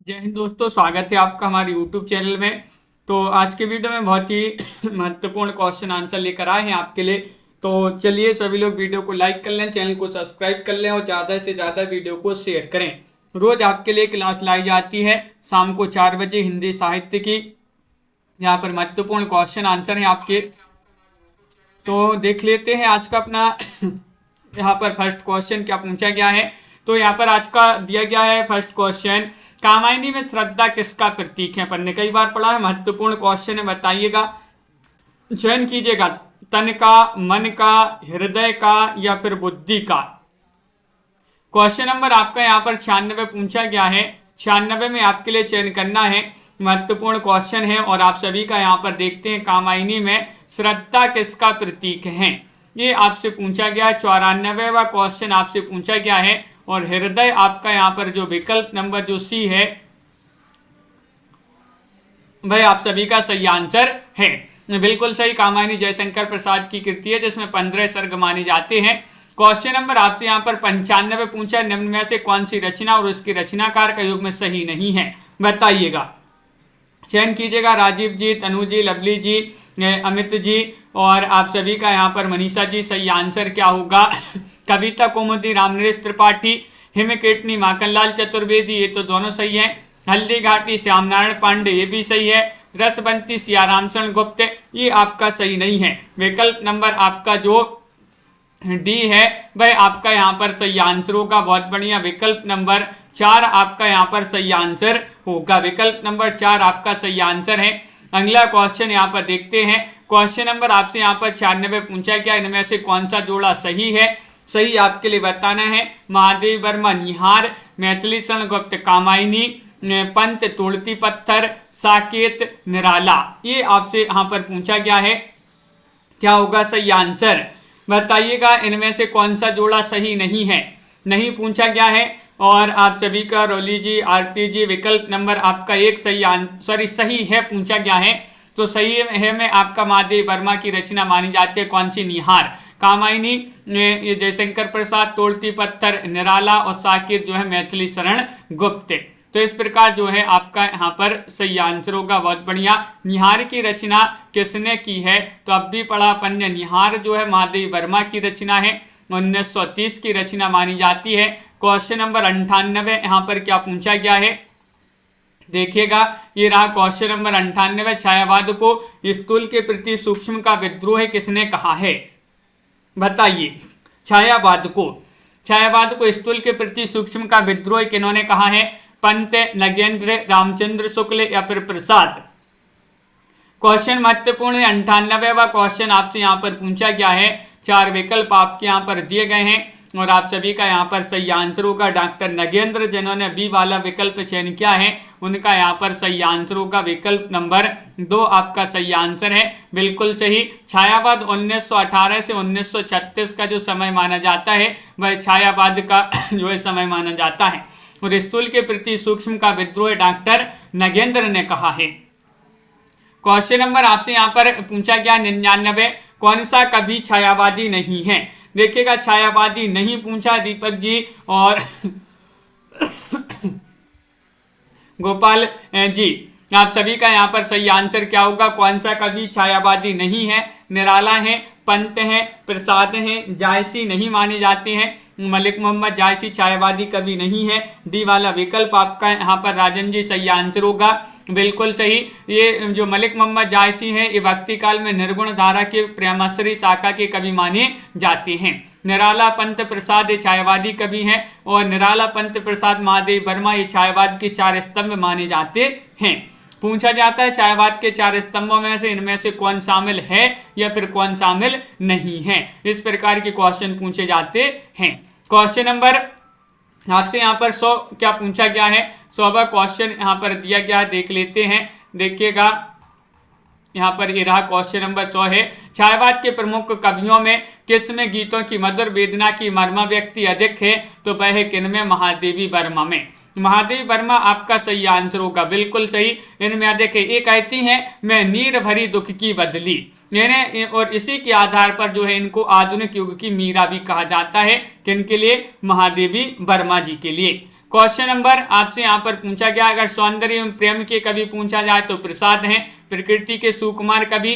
जय हिंद दोस्तों, स्वागत है आपका हमारे YouTube चैनल में। तो आज के वीडियो में बहुत ही महत्वपूर्ण क्वेश्चन आंसर लेकर आए हैं आपके लिए। तो चलिए सभी लोग वीडियो को लाइक कर लें, चैनल को सब्सक्राइब कर लें और ज़्यादा से ज़्यादा वीडियो को शेयर करें। रोज आपके लिए क्लास लाई जाती है शाम को 4 बजे हिंदी साहित्य की। यहाँ पर महत्वपूर्ण क्वेश्चन आंसर है आपके, तो देख लेते हैं आज का अपना यहाँ पर फर्स्ट क्वेश्चन क्या पूछा गया है। तो यहाँ पर आज का दिया गया है फर्स्ट क्वेश्चन, कामायनी में श्रद्धा किसका प्रतीक है। अपन ने कई बार पढ़ा है, महत्वपूर्ण क्वेश्चन है, बताइएगा। चयन कीजिएगा, तन का, मन का, हृदय का या फिर बुद्धि का। क्वेश्चन नंबर आपका यहाँ पर 96 पूछा गया है। 96 में आपके लिए चयन करना है, महत्वपूर्ण क्वेश्चन है। और आप सभी का यहाँ पर देखते हैं, कामायनी में श्रद्धा किसका प्रतीक है, ये आपसे पूछा गया। 94वां क्वेश्चन आपसे पूछा गया है। और हृदय आपका यहाँ पर जो विकल्प नंबर जो सी है वह आप सभी का सही आंसर है। बिल्कुल सही, कामायनी जयशंकर प्रसाद की कृति है जिसमें 15 सर्ग माने जाते हैं। क्वेश्चन नंबर आपसे यहाँ पर 95 पूछा, निम्न में से कौन सी रचना और उसकी रचनाकार का युग्म सही नहीं है, बताइएगा। चयन कीजिएगा, राजीव जी, तनु जी, लवली जी, अमित जी और आप सभी का यहाँ पर मनीषा जी। सही आंसर क्या होगा, कविता कुमुदी रामनरेश त्रिपाठी, हिमकेटनी माखनलाल चतुर्वेदी, ये तो दोनों सही है। हल्दी घाटी श्यामनारायण पांडे, ये भी सही है। रसबंती सियाराम शरण गुप्त, ये आपका सही नहीं है। विकल्प नंबर आपका जो डी है वह आपका यहाँ पर सही आंसर होगा। बहुत बढ़िया, विकल्प नंबर 4 आपका यहाँ पर सही आंसर होगा। विकल्प नंबर 4 आपका सही आंसर है। अगला क्वेश्चन यहाँ पर देखते हैं। क्वेश्चन नंबर आपसे यहाँ पर 96 पूछा गया, इनमें से कौन सा जोड़ा सही है। सही आपके लिए बताना है, महादेवी वर्मा निहार, मैथिली शरण गुप्त कामायनी, पंत तुलती पत्थर, साकेत निराला, ये आपसे यहाँ पर पूछा गया है। क्या होगा सही आंसर, बताइएगा। इनमें से कौन सा जोड़ा सही नहीं है, नहीं पूछा गया है। और आप सभी का रोली जी, आरती जी, विकल्प नंबर आपका 1 सही है पूछा गया है। तो सही है में आपका महादेवी वर्मा की रचना मानी जाती है, कौन सी, निहार। कामायनी ये जयशंकर प्रसाद, तोड़ती पत्थर निराला और साकेत जो है मैथिली शरण गुप्त। तो इस प्रकार जो है आपका यहाँ पर सही आंसर होगा। बहुत बढ़िया। निहार की रचना किसने की है, तो अब भी पढ़ा अपन ने, निहार जो है महादेवी वर्मा की रचना है, 1930 की रचना मानी जाती है। क्वेश्चन नंबर 98 यहाँ पर क्या पूछा गया है, देखिएगा। ये रहा क्वेश्चन नंबर 98। छायावाद को स्थूल के प्रति सूक्ष्म का विद्रोह किसने कहा है, बताइए। छायावाद को स्थूल के प्रति सूक्ष्म का विद्रोह किन्होंने कहा है, पंत, नगेंद्र, रामचंद्र शुक्ल या फिर प्रसाद। क्वेश्चन महत्वपूर्ण है। 98वां क्वेश्चन आपसे यहाँ पर पूछा गया है। 4 विकल्प आपके यहाँ पर दिए गए हैं और आप सभी का यहाँ पर सही आंसर होगा डॉक्टर नगेंद्र, जिन्होंने बी वाला विकल्प चयन किया है उनका यहाँ पर सही आंसर होगा। विकल्प नंबर 2 आपका सही आंसर है, बिल्कुल सही। छायावाद 1918 से 1936 का जो समय माना जाता है वह छायावाद का जो है समय माना जाता है। और स्थूल के प्रति सूक्ष्म का विद्रोह डॉक्टर नगेंद्र ने कहा है। क्वेश्चन नंबर आपसे यहाँ पर पूछा गया 99, कौन सा कभी छायावादी नहीं है। देखिएगा, छायावादी नहीं पूछा दीपक जी और गोपाल जी। आप सभी का यहाँ पर सही आंसर क्या होगा, कौन सा कभी छायावादी नहीं है। निराला है, पंत है, प्रसाद है, जायसी नहीं माने जाते हैं। मलिक मोहम्मद जायसी छायावादी कभी नहीं है। डी वाला विकल्प आपका यहाँ पर राजन जी सही आंसर होगा, बिल्कुल सही। ये जो मलिक मोहम्मद जायसी हैं ये भक्ति काल में निर्गुण धारा के प्रेमाश्री शाखा के कवि माने जाते हैं। निराला, पंत, प्रसाद ये छायावादी कवि हैं और निराला, पंत, प्रसाद, महादेवी वर्मा ये छायावाद के 4 स्तंभ माने जाते हैं। पूछा जाता है छायावाद के 4 स्तंभों में से इनमें से कौन शामिल है या फिर कौन शामिल नहीं है, इस प्रकार के क्वेश्चन पूछे जाते हैं। क्वेश्चन नंबर आपसे यहाँ पर 100 क्या पूछा गया है, 100वां क्वेश्चन यहाँ पर दिया गया है, देख लेते हैं। देखिएगा, यहाँ पर ये रहा क्वेश्चन नंबर 100 है। छायावाद के प्रमुख कवियों में किस में गीतों की मधुर वेदना की मर्म व्यक्ति अधिक है, तो वह है किनमें, महादेवी वर्मा में। महादेवी वर्मा आपका सही आंसर होगा, बिल्कुल सही। इनमें अधिक है। ये कहती हैं, मैं नीर भरी दुख की बदली, यानी और इसी के आधार पर जो है इनको आधुनिक युग की मीरा भी कहा जाता है। किन के लिए, महादेवी वर्मा जी के लिए। क्वेश्चन नंबर आपसे यहाँ पर पूछा गया, अगर सौंदर्य एवं प्रेम के कवि पूछा जाए तो प्रसाद हैं, प्रकृति के सुकुमार कवि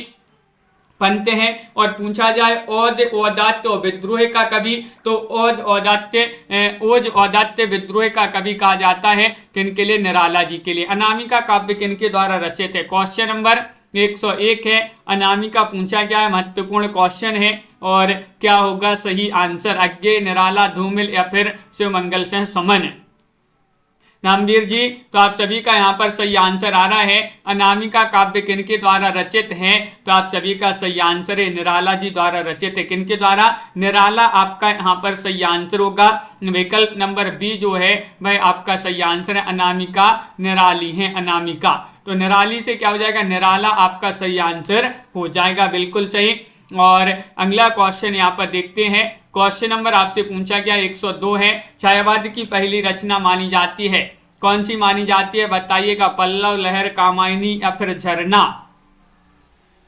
पंत हैं, और पूछा जाए ओज औदात्य विद्रोह का कवि तो ओज औदात्य विद्रोह का कवि कहा जाता है किनके लिए, निराला जी के लिए। अनामिका काव्य किनके द्वारा रचित है, क्वेश्चन नंबर 101 है। अनामिका पूछा गया है, महत्वपूर्ण क्वेश्चन है, और क्या होगा सही आंसर, अज्ञेय, निराला, धूमिल या फिर शिवमंगल सिंह समन। नामवीर जी, तो आप सभी का यहाँ पर सही आंसर आ रहा है। अनामिका काव्य किनके द्वारा रचित है, तो आप सभी का सही आंसर है निराला जी द्वारा रचित है। किनके द्वारा, निराला आपका यहाँ पर सही आंसर होगा। विकल्प नंबर बी जो है वह आपका सही आंसर है। अनामिका निराली है, अनामिका, तो निराली से क्या हो जाएगा, निराला आपका सही आंसर हो जाएगा, बिल्कुल सही। और अगला क्वेश्चन यहाँ पर देखते हैं। क्वेश्चन नंबर आपसे पूछा गया 102 है। छायावाद की पहली रचना मानी जाती है, कौन सी मानी जाती है बताइएगा, पल्लव, लहर, कामायनी या फिर झरना।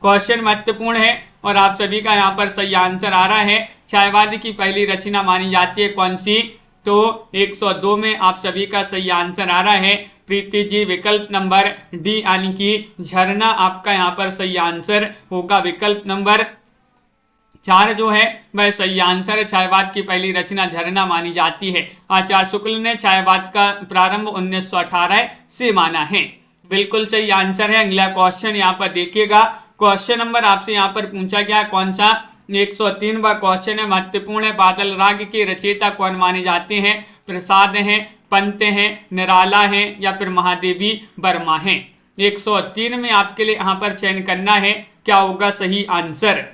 क्वेश्चन महत्वपूर्ण है और आप सभी का यहाँ पर सही आंसर आ रहा है। छायावाद की पहली रचना मानी जाती है कौन सी, तो 102 में आप सभी का सही आंसर आ रहा है प्रीति जी, विकल्प नंबर डी यानी कि झरना आपका यहाँ पर सही आंसर होगा। विकल्प नंबर 4 जो है वह सही आंसर है। छायावाद की पहली रचना झरना मानी जाती है। आचार्य शुक्ल ने छायावाद का प्रारंभ 1918 से माना है, बिल्कुल सही आंसर है। अगला क्वेश्चन यहाँ पर देखिएगा। क्वेश्चन नंबर आपसे यहाँ पर पूछा गया कौन सा, 103वां क्वेश्चन है, महत्वपूर्ण है। बादल राग के रचयिता कौन माने जाते हैं, प्रसाद हैं, पंत हैं, निराला हैं या फिर महादेवी वर्मा हैं। 103 में आपके लिए यहाँ पर चयन करना है, क्या होगा सही आंसर।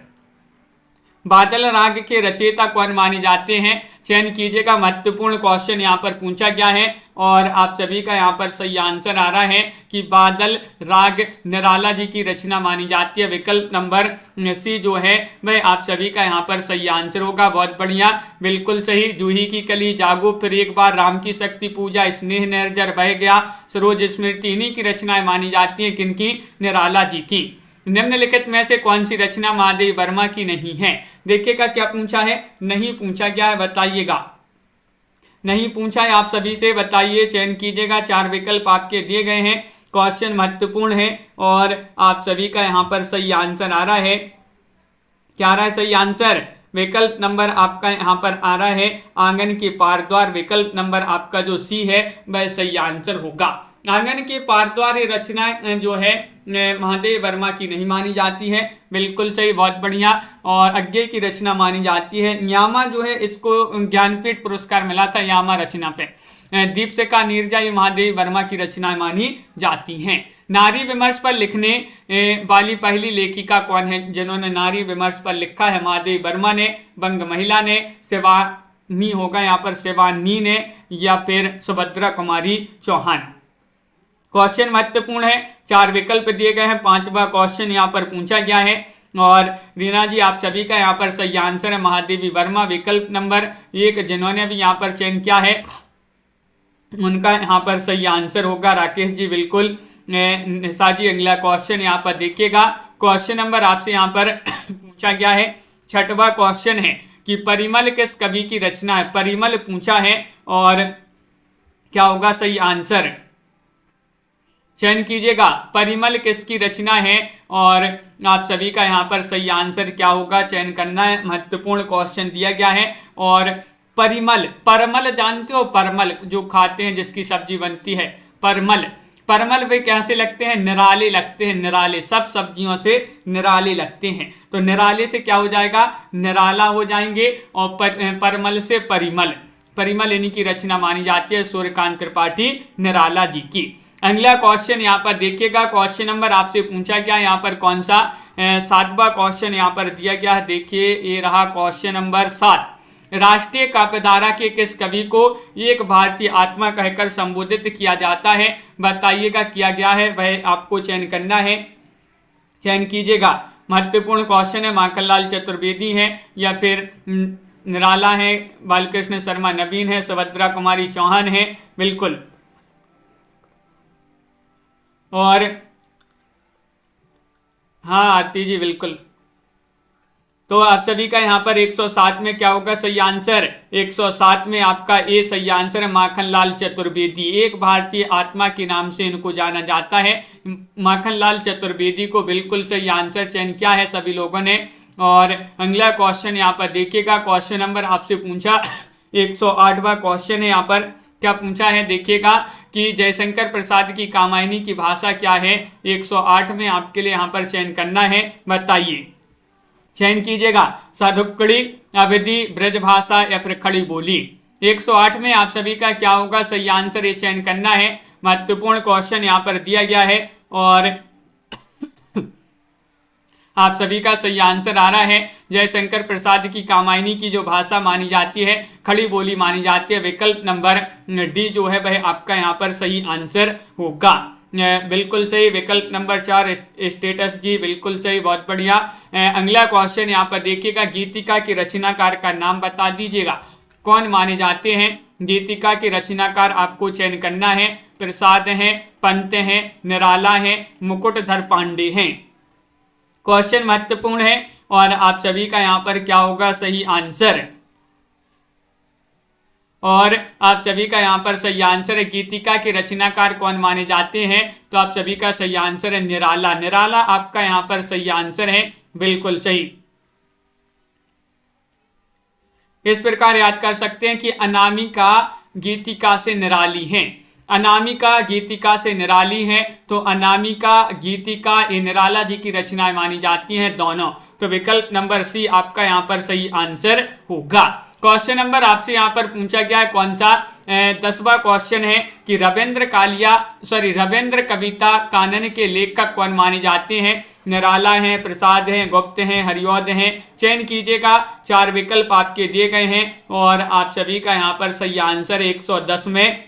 बादल राग के रचयिता कौन माने जाते हैं, चयन कीजिएगा। महत्वपूर्ण क्वेश्चन यहाँ पर पूछा गया है और आप सभी का यहाँ पर सही आंसर आ रहा है कि बादल राग निराला जी की रचना मानी जाती है। विकल्प नंबर सी जो है वह आप सभी का यहाँ पर सही आंसर होगा। बहुत बढ़िया, बिल्कुल सही। जूही की कली, जागो, फिर एक बार, राम की शक्ति पूजा, स्नेह निर्जर, बह गया, सरोज स्मृति, इन्हीं की रचनाएं मानी जाती हैं। किनकी, निराला जी की। निम्नलिखित में से कौन सी रचना महादेवी वर्मा की नहीं है, देखिएगा क्या पूछा है, नहीं पूछा गया है, बताइएगा। नहीं पूछा है, आप सभी से बताइए, चयन कीजिएगा। 4 विकल्प आपके दिए गए हैं। क्वेश्चन महत्वपूर्ण है और आप सभी का यहाँ पर सही आंसर आ रहा है। क्या आ रहा है सही आंसर, विकल्प नंबर आपका यहाँ पर आ रहा है आंगन के पार द्वार। विकल्प नंबर आपका जो सी है वह सही आंसर होगा। आंगन के पार द्वार रचना जो है महादेव वर्मा की नहीं मानी जाती है, बिल्कुल सही, बहुत बढ़िया। और अज्ञेय की रचना मानी जाती है। यामा जो है इसको ज्ञानपीठ पुरस्कार मिला था यामा रचना पे। दीपशिखा, नीरजा, ये महादेवी वर्मा की रचनाएं मानी जाती हैं। नारी विमर्श पर लिखने वाली पहली लेखिका कौन है, जिन्होंने नारी विमर्श पर लिखा है, महादेवी वर्मा ने, बंग महिला ने, शिवानी होगा यहाँ पर, शिवानी ने या फिर सुभद्रा कुमारी चौहान। क्वेश्चन महत्वपूर्ण है, 4 विकल्प दिए गए हैं। 5वां क्वेश्चन यहाँ पर पूछा गया है और रीना जी आप सभी का यहाँ पर सही आंसर है महादेवी वर्मा। विकल्प नंबर 1 जिन्होंने भी यहाँ पर चयन किया है उनका यहाँ पर सही आंसर होगा। राकेश जी बिल्कुल। निशा जी अगला क्वेश्चन यहाँ पर देखिएगा। क्वेश्चन नंबर आपसे यहाँ पर पूछा गया है, 6वां क्वेश्चन है कि परिमल किस कवि की रचना है। परिमल पूछा है और क्या होगा सही आंसर, चयन कीजिएगा। परिमल किसकी रचना है और आप सभी का यहाँ पर सही आंसर क्या होगा, चयन करना है। महत्वपूर्ण क्वेश्चन दिया गया है। और परिमल, परमल जानते हो, परमल जो खाते हैं जिसकी सब्जी बनती है, परमल। परमल वे कैसे लगते हैं, निराले लगते हैं, निराले, सब सब्जियों से निराले लगते हैं। तो निराले से क्या हो जाएगा, निराला हो जाएंगे। और परमल से परिमल, परिमल इन्हीं की रचना मानी जाती है, सूर्यकांत त्रिपाठी निराला जी की। अगला क्वेश्चन यहाँ पर देखिएगा। क्वेश्चन नंबर आपसे पूछा गया यहाँ पर कौन सा, 7वां क्वेश्चन यहाँ पर दिया गया है। देखिए ये रहा क्वेश्चन नंबर 7। राष्ट्रीय काव्यधारा के किस कवि को एक भारतीय आत्मा कहकर संबोधित किया जाता है, बताइएगा किया गया है, वह आपको चयन करना है, चयन कीजिएगा। महत्वपूर्ण क्वेश्चन है। माखनलाल चतुर्वेदी है या फिर निराला है, बालकृष्ण शर्मा नवीन है, सुभद्रा कुमारी चौहान है, बिल्कुल। और हाँ आती जी बिल्कुल। तो आप सभी का यहाँ पर 107 में क्या होगा सही आंसर? 107 में आपका ए सही आंसर है, माखनलाल चतुर्वेदी। एक भारतीय आत्मा के नाम से इनको जाना जाता है, माखनलाल चतुर्वेदी को बिल्कुल सही आंसर चयन किया है सभी लोगों ने। और अगला क्वेश्चन यहाँ पर देखिएगा, क्वेश्चन नंबर आपसे पूछा 108वां क्वेश्चन है। यहाँ पर क्या पूछा है देखिएगा कि जयशंकर प्रसाद की कामायनी की भाषा क्या है? 108 में आपके लिए यहाँ पर चयन करना है, बताइए, चयन कीजिएगा। साधुकड़ी, अवधि, ब्रजभाषा या फिर खड़ी बोली। 108 में आप सभी का क्या होगा सही आंसर, ये चयन करना है। महत्वपूर्ण क्वेश्चन यहाँ पर दिया गया है और आप सभी का सही आंसर आ रहा है जयशंकर प्रसाद की कामायनी की जो भाषा मानी जाती है खड़ी बोली मानी जाती है। विकल्प नंबर डी जो है वह आपका यहाँ पर सही आंसर होगा। बिल्कुल सही, विकल्प नंबर 4 स्टेटस जी, बिल्कुल सही, बहुत बढ़िया। अगला क्वेश्चन यहाँ पर देखिएगा, गीतिका के रचनाकार का नाम बता दीजिएगा। कौन माने जाते हैं गीतिका के रचनाकार? आपको चयन करना है। प्रसाद हैं, पंत हैं, निराला हैं, मुकुटधर पांडे हैं। क्वेश्चन महत्वपूर्ण है और आप सभी का यहाँ पर क्या होगा सही आंसर? और आप सभी का यहाँ पर सही आंसर है गीतिका के रचनाकार कौन माने जाते हैं? तो आप सभी का सही आंसर है निराला। निराला आपका यहाँ पर सही आंसर है, बिल्कुल सही। इस प्रकार याद कर सकते हैं कि अनामिका गीतिका से निराली है। अनामिका गीतिका से निराली है, तो अनामिका गीतिका ये निराला जी की रचनाएं मानी जाती हैं दोनों। तो विकल्प नंबर सी आपका यहाँ पर सही आंसर होगा। क्वेश्चन नंबर आपसे यहाँ पर पूछा गया है कौन सा? 10वां क्वेश्चन है कि रविंद्र कविता कानन के लेखक कौन माने जाते हैं? निराला हैं, प्रसाद हैं, गुप्त हैं, हरिऔध हैं। चयन कीजिएगा, 4 विकल्प आपके दिए गए हैं और आप सभी का यहाँ पर सही आंसर 110 में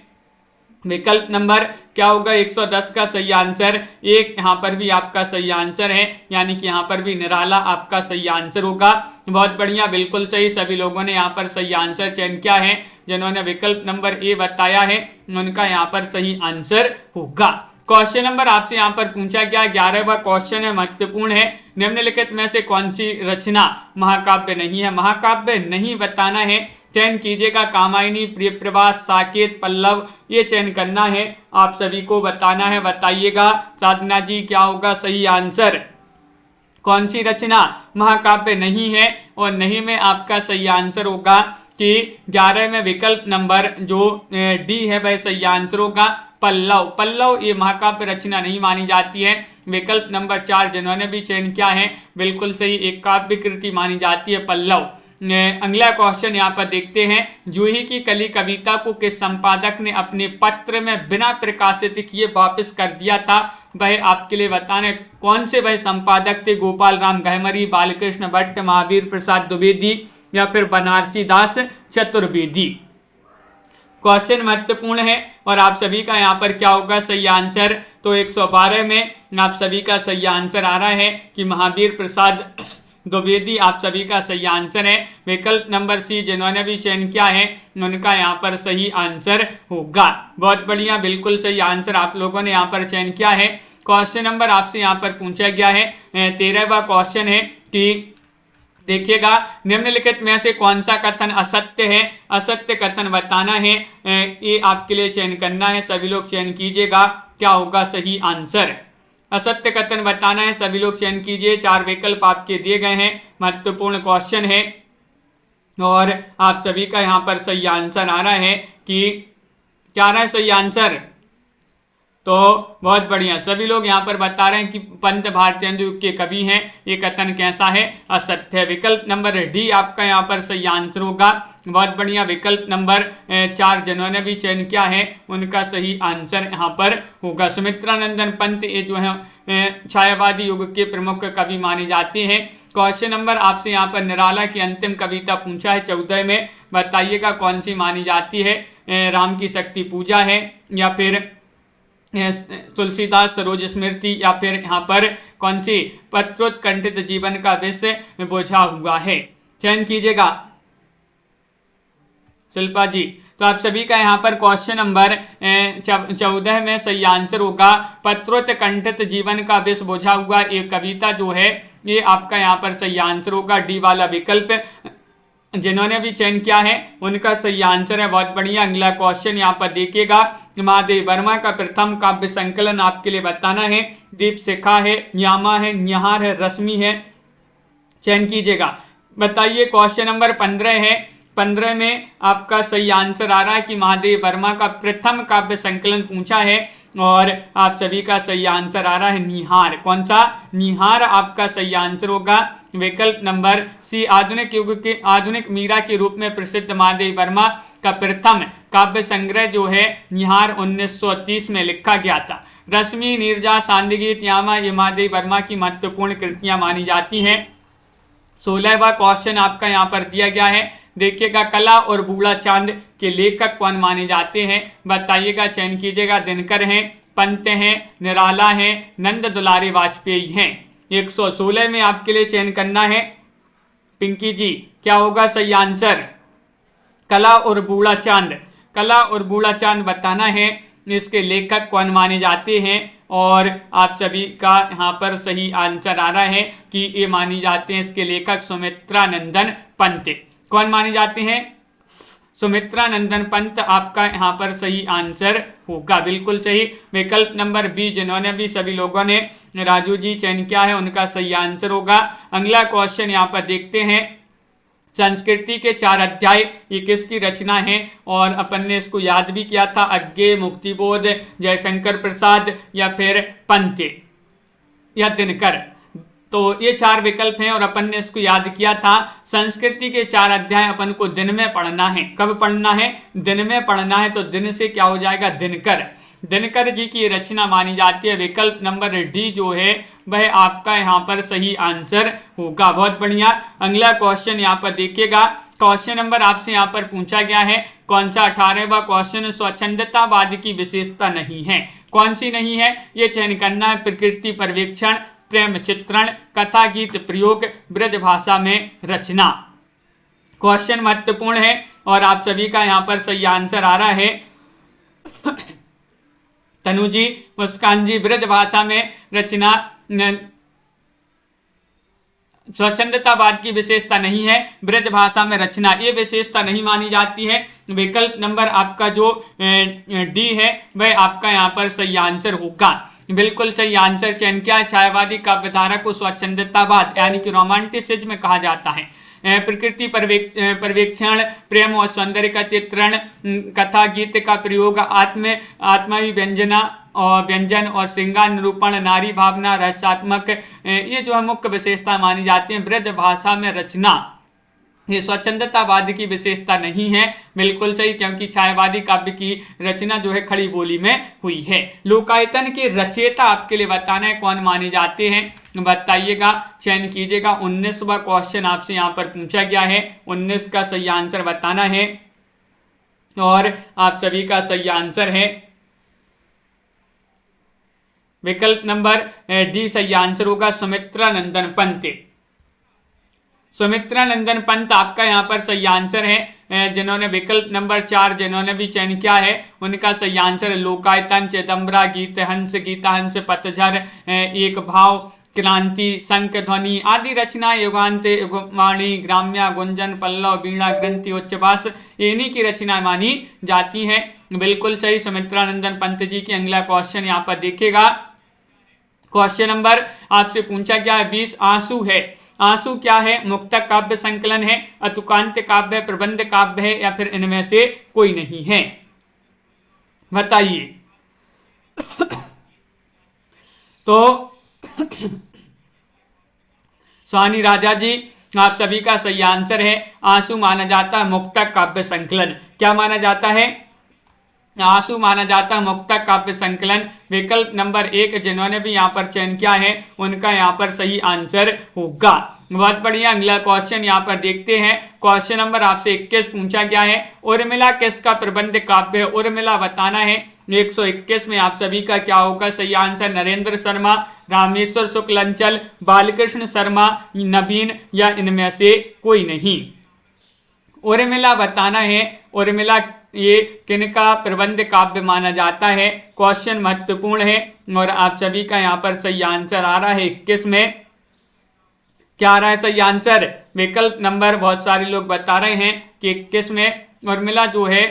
विकल्प नंबर क्या होगा 110 का सही आंसर। एक यहाँ पर भी आपका सही आंसर है, यानी कि यहाँ पर भी निराला आपका सही आंसर होगा। बहुत बढ़िया, बिल्कुल सही, सभी लोगों ने यहाँ पर सही आंसर चयन किया है। जिन्होंने विकल्प नंबर ए बताया है उनका यहाँ पर सही आंसर होगा। क्वेश्चन नंबर आपसे यहाँ पर पूछा गया 11वां क्वेश्चन है, महत्वपूर्ण है। निम्नलिखित में से कौन सी रचना महाकाव्य नहीं है? महाकाव्य नहीं बताना है, चयन कीजिएगा। कामायनी, प्रियप्रवास, साकेत, पल्लव, ये चयन करना है, आप सभी को बताना है, बताइएगा। साधना जी क्या होगा सही आंसर? कौन सी रचना महाकाव्य नहीं है? और नहीं में आपका सही आंसर होगा कि 11 में विकल्प नंबर जो डी है वह सही आंसर होगा। पल्लव, पल्लव ये महाकाव्य रचना नहीं मानी जाती है। विकल्प नंबर 4 जिन्होंने भी चयन किया है बिल्कुल सही, एक काव्य कृति मानी जाती है पल्लव। अगला क्वेश्चन यहाँ पर देखते हैं, जूही की कली कविता को किस संपादक ने अपने पत्र में बिना प्रकाशित किए वापस कर दिया था? वह आपके लिए बताने कौन से वह संपादक थे? गोपाल राम गहमरी, बालकृष्ण भट्ट, महावीर प्रसाद द्विवेदी या फिर बनारसी दास चतुर्वेदी। क्वेश्चन महत्वपूर्ण है और आप सभी का यहाँ पर क्या होगा सही आंसर? तो 112 में आप सभी का सही आंसर आ रहा है कि महावीर प्रसाद द्विवेदी आप सभी का सही आंसर है। विकल्प नंबर सी जिन्होंने भी चयन किया है उनका यहाँ पर सही आंसर होगा। बहुत बढ़िया, बिल्कुल सही आंसर आप लोगों ने यहाँ पर चयन किया है। क्वेश्चन नंबर आपसे यहाँ पर पूछा गया है 13वां क्वेश्चन है कि देखिएगा, निम्नलिखित में से कौन सा कथन असत्य है? असत्य कथन बताना है, ये आपके लिए चयन करना है, सभी लोग चयन कीजिएगा। क्या होगा सही आंसर? असत्य कथन बताना है, सभी लोग चयन कीजिए। 4 विकल्प आपके दिए गए हैं, महत्वपूर्ण क्वेश्चन है और आप सभी का यहाँ पर सही आंसर आ रहा है कि क्या आ रहा है सही आंसर? तो बहुत बढ़िया, सभी लोग यहाँ पर बता रहे हैं कि पंत भारतेंदु के कवि हैं। ये कथन कैसा है? असत्य है। विकल्प नंबर डी आपका यहाँ पर सही आंसर होगा। बहुत बढ़िया, विकल्प नंबर 4 जिन्होंने भी चयन किया है उनका सही आंसर यहाँ पर होगा। सुमित्रानंदन पंत ये जो है छायावादी युग के प्रमुख कवि माने जाते हैं। क्वेश्चन नंबर आपसे यहाँ पर निराला की अंतिम कविता पूछा है 14 में, बताइएगा कौन सी मानी जाती है? राम की शक्ति पूजा है या फिर तुलसीदास सरोज स्मृति या फिर यहाँ पर कौन सी पत्रोत्कंठित जीवन का विषय बोझा हुआ है? चयन कीजिएगा शिल्पा जी। तो आप सभी का यहाँ पर क्वेश्चन नंबर 14 में सही आंसर होगा पत्रोत्कंठित जीवन का विष बुझा हुआ एक कविता जो है ये आपका यहाँ पर सही आंसर होगा, डी वाला विकल्प। जिन्होंने भी चयन किया है उनका सही आंसर है, बहुत बढ़िया। अगला क्वेश्चन यहाँ पर देखिएगा, महादेव वर्मा का प्रथम काव्य संकलन आपके लिए बताना है। दीपशिखा है, न्यामा है, न्याहार है, रश्मि है, चयन कीजिएगा। बताइए क्वेश्चन नंबर 15 है। 15 में आपका सही आंसर आ रहा है कि महादेव वर्मा का प्रथम काव्य संकलन पूछा है और आप सभी का सही आंसर आ रहा है निहार। कौन सा? निहार आपका सही आंसर होगा, विकल्प नंबर सी। आधुनिक युग के आधुनिक मीरा के रूप में प्रसिद्ध महादेव वर्मा का प्रथम काव्य संग्रह जो है निहार 1930 में लिखा गया था। रश्मि, नीरजा, सांदगीत, यामा ये महादेव वर्मा की महत्वपूर्ण कृतियां मानी जाती हैं। 16वां क्वेश्चन आपका यहाँ पर दिया गया है, देखिएगा, कला और बूढ़ा चांद के लेखक कौन माने जाते हैं? बताइएगा, चयन कीजिएगा। दिनकर हैं, पंत हैं, निराला हैं, नंद दुलारी वाजपेयी हैं। 116 में आपके लिए चयन करना है। पिंकी जी क्या होगा सही आंसर? कला और बूढ़ा चांद। कला और बूढ़ा चांद बताना है इसके लेखक कौन माने जाते हैं और आप सभी का यहाँ पर सही आंसर आ रहा है कि ये मानी जाते हैं इसके लेखक सुमित्रानंदन पंत। कौन माने जाते हैं? सुमित्रानंदन पंत आपका यहाँ पर सही आंसर होगा, बिल्कुल सही, विकल्प नंबर बी। जिन्होंने भी सभी लोगों ने राजू जी चयन किया है उनका सही आंसर होगा। अगला क्वेश्चन यहाँ पर देखते हैं, संस्कृति के 4 अध्याय ये किसकी रचना है? और अपन ने इसको याद भी किया था, अज्ञे, मुक्तिबोध, जयशंकर प्रसाद या फिर पंत या दिनकर। तो ये 4 विकल्प हैं और अपन ने इसको याद किया था। संस्कृति के 4 अध्याय अपन को दिन में पढ़ना है। कब पढ़ना है? दिन में पढ़ना है। तो दिन से क्या हो जाएगा? दिनकर। दिनकर जी की रचना मानी जाती है, विकल्प नंबर डी जो है वह आपका यहाँ पर सही आंसर होगा, बहुत बढ़िया। अगला क्वेश्चन यहाँ पर देखिएगा, क्वेश्चन नंबर आपसे यहाँ पर पूछा गया है कौन सा? 18वां क्वेश्चन, स्वच्छंदतावाद की विशेषता नहीं है। कौन सी नहीं है ये चयन करना है। प्रकृति पर्यवेक्षण, प्रेम चित्रण, कथा गीत प्रयोग, ब्रज भाषा में रचना। क्वेश्चन महत्वपूर्ण है और आप सभी का यहाँ पर सही आंसर आ रहा है तनु जी, मुस्कान जी, ब्रज भाषा में रचना। स्वच्छंदतावाद की विशेषता नहीं है, ब्रज भाषा में रचना ये विशेषता नहीं मानी जाती है। विकल्प नंबर आपका जो डी है वह आपका यहाँ पर सही आंसर होगा, बिल्कुल सही आंसर चयन किया। छायावादी काव्यधारा को स्वच्छंदतावाद यानी कि रोमांटिसिज्म कहा जाता है। प्रकृति पर्यवेक्षण, प्रेम और सौंदर्य का चित्रण, कथा गीत का प्रयोग, आत्मावी व्यंजन और श्रृंगार निरूपण, नारी भावना, रहस्यात्मक ये जो है मुख्य विशेषता मानी जाती है। ब्रज भाषा में रचना ये स्वच्छंदतावाद की विशेषता नहीं है, बिल्कुल सही, क्योंकि छायावादी काव्य की रचना जो है खड़ी बोली में हुई है। लोकायतन के रचयिता आपके लिए बताना है कौन माने जाते हैं, बताइएगा, चयन कीजिएगा। 19वां क्वेश्चन आपसे यहाँ पर पूछा गया है, 19 का सही आंसर बताना है और आप सभी का सही आंसर है विकल्प नंबर डी सही आंसर होगा, सुमित्रानंदन पंत। सुमित्रानंदन पंत आपका यहाँ पर सही आंसर है। जिन्होंने विकल्प नंबर 4 जिन्होंने भी चयन किया है उनका सही आंसर है लोकायतन, चिदम्बरा, गीतहंस, गीताहंस, पतझर, एक भाव, क्रांति, शंख ध्वनि आदि रचना, युगांत, युगवाणी, ग्राम्या, गुंजन, पल्लव, वीणा, ग्रंथि, उच्चवास इन्हीं की रचना मानी जाती है, बिल्कुल सही, सुमित्रानंदन पंत जी की। अगला क्वेश्चन यहाँ पर देखिएगा, क्वेश्चन नंबर आपसे पूछा गया है 20 आंसू है। आंसू क्या है? मुक्तक काव्य संकलन है, अतुकांत काव्य, प्रबंध काव्य है या फिर इनमें से कोई नहीं है, बताइए। तो स्वानी राजा जी आप सभी का सही आंसर है, आंसू माना जाता है मुक्तक काव्य संकलन। क्या माना जाता है? आंसू माना जाता है मुक्तक काव्य संकलन। विकल्प नंबर 1 जिन्होंने भी यहाँ पर चयन किया है उनका यहाँ पर सही आंसर होगा, बहुत बढ़िया। अगला क्वेश्चन यहाँ पर देखते हैं, क्वेश्चन नंबर आपसे 21 पूछा गया है, उर्मिला किसका प्रबंध काव्य है? उर्मिला बताना है। 121 में आप सभी का क्या होगा सही आंसर? नरेंद्र शर्मा, रामेश्वर शुक्लंचल, बालकृष्ण शर्मा, नवीन या इनमें से कोई नहीं। उर्मिला बताना है, उर्मिला ये किनका प्रबंध काव्य माना जाता है? क्वेश्चन महत्वपूर्ण है और आप सभी का यहाँ पर सही आंसर आ रहा है 21 में। क्या आ रहा है सही आंसर? विकल्प नंबर, बहुत सारे लोग बता रहे हैं कि 21 में। और मिला जो है,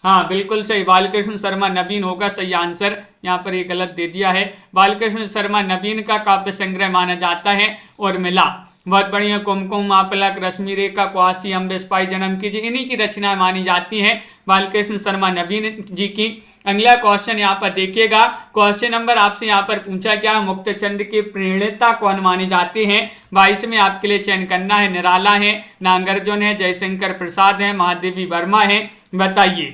हाँ बिल्कुल सही, बालकृष्ण शर्मा नवीन होगा सही आंसर। यहाँ पर ये गलत दे दिया है, बालकृष्ण शर्मा नवीन का काव्य संग्रह माना जाता है। और मिला, बहुत बढ़िया, कुमकुम, आपलक, रश्मि रेखा, क्वासी, अम्बे स्पाई, जन्म कीजिए, इन्हीं की रचनाएं मानी जाती हैं बालकृष्ण शर्मा नवीन जी की। अगला क्वेश्चन यहाँ पर देखिएगा, क्वेश्चन नंबर आपसे यहाँ पर पूछा गया, मुक्तचंद के प्रणेता कौन माने जाते हैं? 22 में आपके लिए चयन करना है। निराला है, नागार्जुन है, जयशंकर प्रसाद है, महादेवी वर्मा है, बताइए।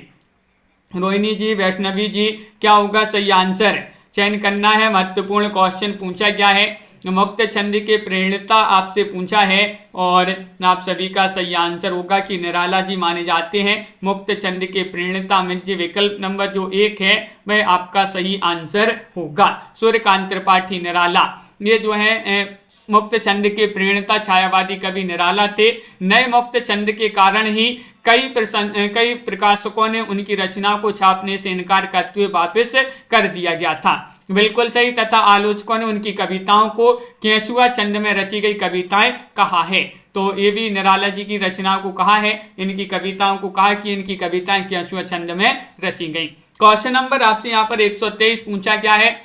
रोहिणी जी, वैष्णवी जी, क्या होगा सही आंसर? चयन करना है, महत्वपूर्ण क्वेश्चन पूछा गया है। मुक्त छंद के प्रणेता आपसे पूछा है और आप सभी का सही आंसर होगा कि निराला जी माने जाते हैं मुक्त छंद के प्रणेता। अमित जी, विकल्प नंबर जो 1 है वह आपका सही आंसर होगा। सूर्यकांत त्रिपाठी, निराला, ये जो है मुक्त छंद के प्रणेता छायावादी कवि निराला थे। नए मुक्त छंद के कारण ही कई प्रकाशकों ने उनकी रचना को छापने से इनकार करते हुए वापस कर दिया गया था। बिल्कुल सही। तथा आलोचकों ने उनकी कविताओं को केंचुआ छंद में रची गई कविताएं कहा है। तो ये भी निराला जी की रचना को कहा है, इनकी कविताओं को कहा कि इनकी कविताएं केंचुआ छंद में रची गई। क्वेश्चन नंबर आपसे यहाँ पर 123 पूछा गया है।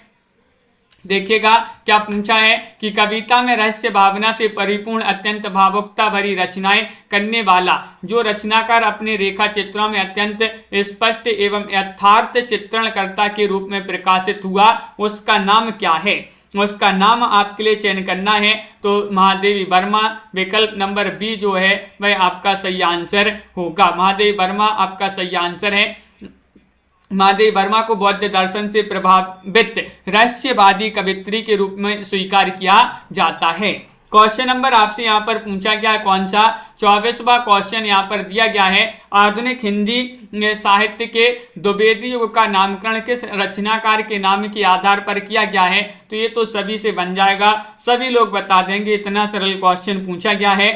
देखिएगा क्या पूछा है कि कविता में रहस्य भावना से परिपूर्ण अत्यंत भावुकता भरी रचनाएं करने वाला जो रचनाकार अपने रेखा चित्रों में अत्यंत स्पष्ट एवं यथार्थ चित्रणकर्ता के रूप में प्रकाशित हुआ, उसका नाम क्या है? उसका नाम आपके लिए चयन करना है। तो महादेवी वर्मा, विकल्प नंबर बी जो है वह आपका सही आंसर होगा। महादेवी वर्मा आपका सही आंसर है। महादेवी वर्मा को बौद्ध दर्शन से प्रभावित रहस्यवादी कवित्री के रूप में स्वीकार किया जाता है। क्वेश्चन नंबर आपसे यहाँ पर पूछा गया है कौन सा? 24वां क्वेश्चन यहाँ पर दिया गया है, आधुनिक हिंदी साहित्य के द्विवेदी युग का नामकरण किस रचनाकार के नाम के आधार पर किया गया है? तो ये तो सभी से बन जाएगा, सभी लोग बता देंगे, इतना सरल क्वेश्चन पूछा गया है।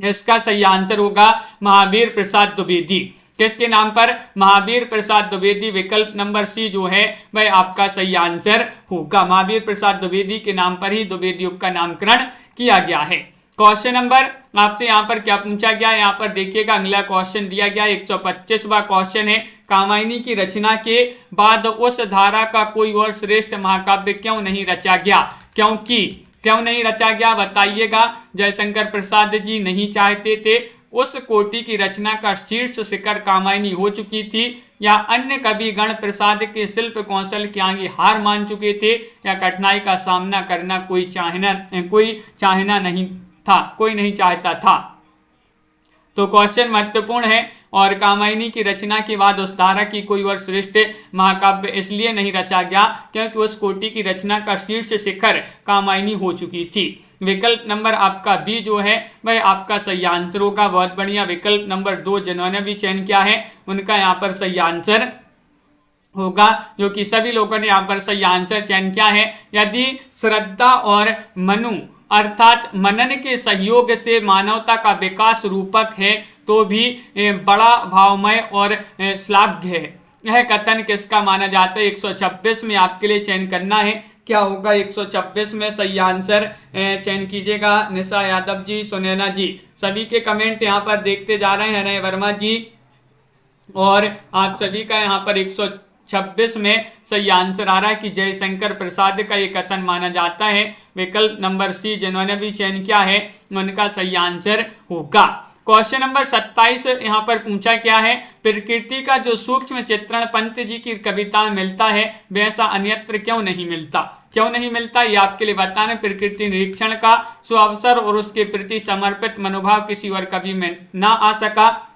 इसका सही आंसर होगा महावीर प्रसाद द्विवेदी। किसके नाम पर? महावीर प्रसाद द्विवेदी। विकल्प नंबर सी जो है वह आपका सही आंसर होगा। महावीर प्रसाद द्विवेदी के नाम पर ही द्विवेदी युग का नामकरण किया गया है। क्वेश्चन नंबर आपसे यहाँ पर क्या पूछा गया? यहाँ पर देखिएगा, अगला क्वेश्चन दिया गया 125वां क्वेश्चन है, कामायनी की रचना के बाद उस धारा का कोई और श्रेष्ठ महाकाव्य क्यों नहीं रचा गया? क्यों नहीं रचा गया बताइएगा। जयशंकर प्रसाद जी नहीं चाहते थे, उस कोटि की रचना का शीर्ष शिखर कामायनी हो चुकी थी, या अन्य कवि गण प्रसाद के शिल्प कौशल के आगे हार मान चुके थे, या कठिनाई का सामना करना कोई नहीं चाहता था। तो क्वेश्चन महत्वपूर्ण है और कामायनी की रचना के बाद उस धारा की कोई और श्रेष्ठ महाकाव्य इसलिए नहीं रचा गया क्योंकि उस कोटि की रचना का शीर्ष शिखर कामायनी हो चुकी थी। विकल्प नंबर आपका बी जो है वह आपका सही आंसर होगा। बहुत बढ़िया। विकल्प नंबर 2 जिन्होंने भी चयन किया है उनका यहाँ पर सही आंसर होगा, जो कि सभी लोगों ने यहाँ पर सही आंसर चयन किया है। यदि श्रद्धा और मनु अर्थात मनन के सहयोग से मानवता का विकास रूपक है तो भी बड़ा भावमय और श्लाघ्य है। यह कथन किसका माना जाता है? 126 में आपके लिए चयन करना है। क्या होगा 126 में सही आंसर? चयन कीजिएगा। निशा यादव जी, सुनैना जी, सभी के कमेंट यहाँ पर देखते जा रहे हैं। नए वर्मा जी और आप सभी का यहाँ पर 126 में सही आंसर आ रहा है कि जयशंकर प्रसाद का ये कथन माना जाता है। विकल्प नंबर सी जिन्होंने भी चयन किया है उनका सही आंसर होगा। क्वेश्चन नंबर 27 यहाँ पर पूछा क्या है, प्रकृति का जो सूक्ष्म चित्रण पंत जी की कविता में मिलता है वैसा अन्यत्र क्यों नहीं मिलता? ये आपके लिए बताना। प्रकृति निरीक्षण का सुअवसर और उसके प्रति समर्पित मनोभाव किसी और कवि में ना आ सका,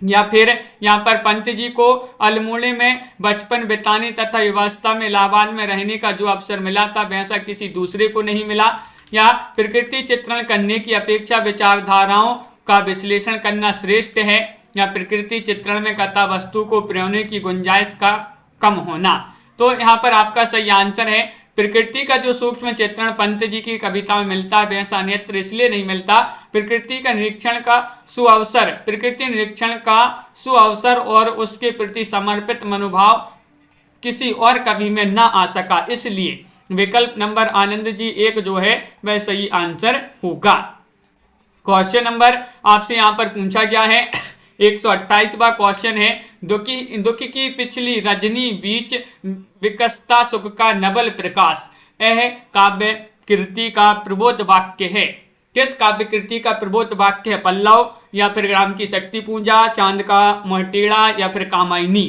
या फिर यहाँ पर पंत जी को अल्मोड़े में बचपन बिताने तथा युवावस्था में इलाहाबाद में रहने का जो अवसर मिला था वैसा किसी दूसरे को नहीं मिला, या प्रकृति चित्रण करने की अपेक्षा विचारधाराओं का विश्लेषण करना श्रेष्ठ है, या प्रकृति चित्रण में कथा वस्तु को प्रेरणे की गुंजाइश का कम होना। तो यहाँ पर आपका सही आंसर है प्रकृति का जो सूक्ष्म चित्रण पंत जी की कविता में मिलता है वैसा अन्यत्र इसलिए नहीं मिलता। प्रकृति निरीक्षण का सुअवसर और उसके प्रति समर्पित मनोभाव किसी और कवि में ना आ सका, इसलिए विकल्प नंबर आनंद जी 1 जो है वह सही आंसर होगा। क्वेश्चन नंबर आपसे यहाँ पर पूछा गया है 128वां क्वेश्चन है, दुखी की पिछली रजनी बीच विकसता सुख का नवल प्रकाश, यह काव्य कृति का प्रबोध वाक्य है। किस काव्य कृति का प्रबोध वाक्य है? पल्लव या फिर राम की शक्ति पूजा, चांद का मोहटेड़ा या फिर कामायनी।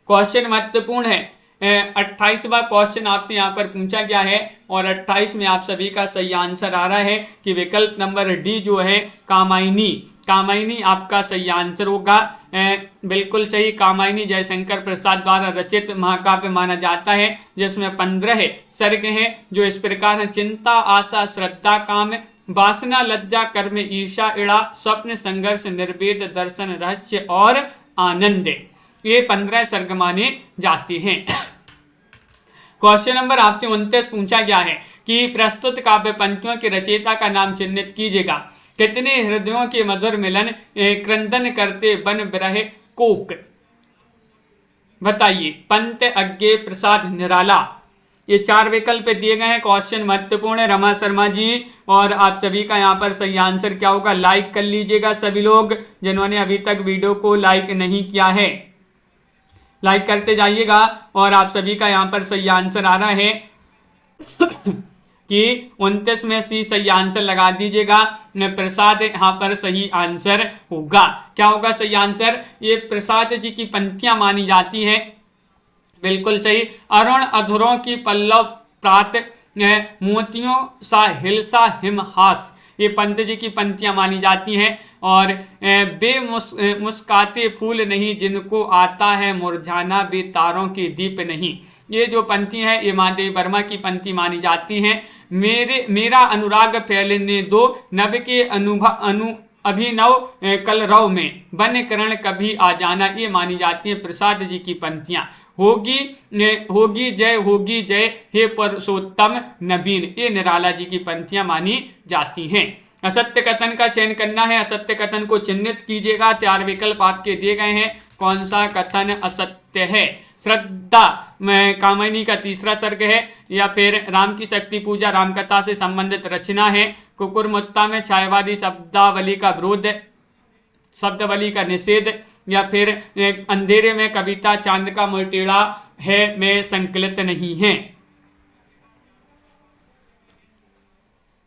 क्वेश्चन महत्वपूर्ण है। 28वां क्वेश्चन आपसे यहाँ पर पूछा गया है और 28 में आप सभी का सही आंसर आ रहा है कि विकल्प नंबर डी जो है कामायनी आपका सही आंसर होगा। बिल्कुल सही। कामायनी जयशंकर प्रसाद द्वारा रचित महाकाव्य माना जाता है, जिसमें 15 सर्ग हैं जो इस प्रकार हैं। चिंता, आशा, श्रद्धा, काम, वासना, लज्जा, कर्म, ईर्षा, इड़ा, स्वप्न, संघर्ष, निर्वेद, दर्शन, रहस्य और आनंद, ये 15 सर्ग माने जाते हैं। क्वेश्चन नंबर आपसे 29 पूछा गया है कि प्रस्तुत काव्य पंक्तियों के रचयिता का नाम चिन्हित कीजिएगा। कितने हृदयों के मधुर मिलन क्रंदन करते बन बिरह कोक, बताइए। पंत, अज्ञे, प्रसाद, निराला, ये 4 विकल्प दिए गए हैं। क्वेश्चन महत्वपूर्ण है रमा शर्मा जी, और आप सभी का यहाँ पर सही आंसर क्या होगा? लाइक कर लीजिएगा सभी लोग जिन्होंने अभी तक वीडियो को लाइक नहीं किया है, लाइक करते जाइएगा। और आप सभी का यहाँ पर सही आंसर आ रहा है कि 29 में सी सही आंसर लगा दीजिएगा। प्रसाद यहाँ पर सही आंसर होगा। क्या होगा सही आंसर? ये प्रसाद जी की पंक्तियां मानी जाती हैं। बिल्कुल सही। अरुण अधरों की पल्लव प्रात, मोतियों सा हिलसा हिमहास, ये पंत जी की पंक्तियां मानी जाती हैं। और मुस्काते फूल नहीं जिनको आता है मुरझाना, बे तारों के दीप नहीं, ये जो पंक्ति है ये महादेव वर्मा की पंक्ति मानी जाती हैं। मेरा अनुराग फैलने दो, नभ के अभिनव कलरव में, बन करण कभी आ जाना, ये मानी जाती है प्रसाद जी की पंक्तियां। होगी जय हे पुरुषोत्तम नवीन, ये निराला जी की पंक्तियां मानी जाती हैं। असत्य कथन का चयन करना है, असत्य कथन को चिन्हित कीजिएगा। 4 विकल्प आपके दिए गए हैं, कौन सा कथन असत्य है? श्रद्धा कामायनी का 3रा सर्ग है, या फिर राम की शक्ति पूजा रामकथा से संबंधित रचना है, कुकुरमुत्ता में छायावादी शब्दावली का विरोध, शब्दावली का निषेध, या फिर अंधेरे में कविता चांद का मोहटेड़ा है में संकलित नहीं है।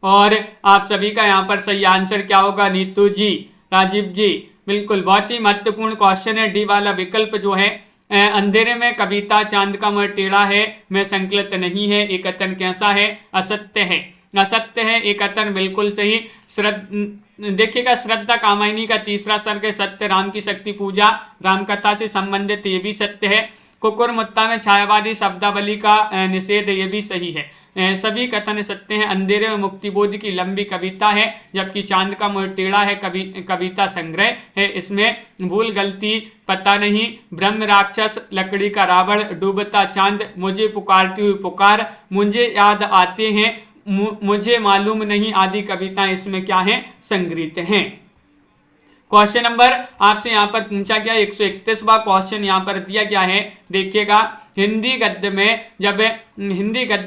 और आप सभी का यहाँ पर सही आंसर क्या होगा? नीतू जी, राजीव जी, बिल्कुल बहुत ही महत्वपूर्ण क्वेश्चन है। डी वाला विकल्प जो है अंधेरे में कविता चांद का मुंह टेढ़ा है में संकलित नहीं है, ये कथन कैसा है? असत्य है। असत्य है ये कथन बिल्कुल सही। देखिएगा श्रद्धा कामायनी का 3रा सर्ग है, सत्य राम की शक्ति पूजा रामकथा से संबंधित, ये भी सत्य है। कुकुरमुत्ता में छायावादी शब्दावली का निषेध, ये भी सही है। सभी कथन सत्य हैं। अंधेरे में मुक्तिबोध की लंबी कविता है, जबकि चांद का मुंह टेढ़ा है कविता संग्रह है, इसमें भूल गलती पता नहीं। ब्रह्म राक्षस, लकड़ी का रावण, डूबता चांद, मुझे पुकारती हुई पुकार, मुझे याद आते हैं, मुझे मालूम नहीं आदि कविताएं इसमें क्या है? संग्रहित हैं। क्वेश्चन नंबर आपसे यहाँ पर पूछा गया 131वां क्वेश्चन यहाँ पर दिया गया है। देखिएगा हिंदी गद्य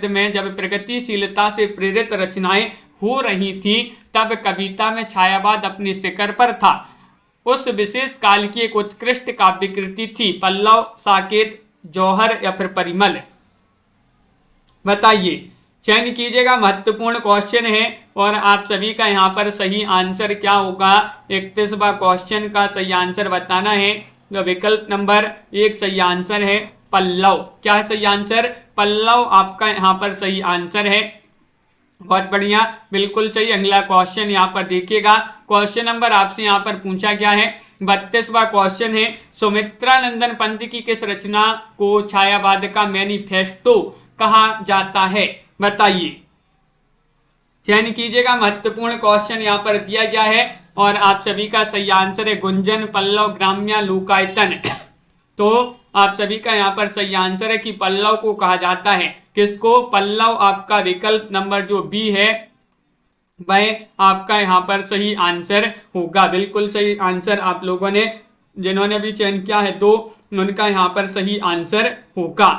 में जब प्रगतिशीलता से प्रेरित रचनाएं हो रही थी तब कविता में छायावाद अपनी शिखर पर था। उस विशेष काल की एक उत्कृष्ट काव्य कृति थी, पल्लव, साकेत, जौहर या फिर परिमल, बताइए। चयन कीजिएगा, महत्वपूर्ण क्वेश्चन है और आप सभी का यहाँ पर सही आंसर क्या होगा? 31वां क्वेश्चन का सही आंसर बताना है। तो विकल्प नंबर 1 सही आंसर है पल्लव। क्या है सही आंसर? पल्लव आपका यहाँ पर सही आंसर है। बहुत बढ़िया, बिल्कुल सही। अगला क्वेश्चन यहाँ पर देखिएगा। क्वेश्चन नंबर आपसे यहाँ पर पूछा गया है 32वां क्वेश्चन है, सुमित्रा नंदन पंत की किस रचना को छायावाद का मैनिफेस्टो कहा जाता है? बताइए। चयन कीजिएगा, महत्वपूर्ण क्वेश्चन यहाँ पर दिया गया है और आप सभी का सही आंसर है गुंजन, पल्लव, ग्राम्या, लूकायतन। तो आप सभी का यहाँ पर सही आंसर है कि पल्लव को कहा जाता है। किसको? पल्लव आपका विकल्प नंबर जो बी है वह आपका यहाँ पर सही आंसर होगा। बिल्कुल सही आंसर आप लोगों ने जिन्होंने भी चयन किया है तो उनका यहाँ पर सही आंसर होगा।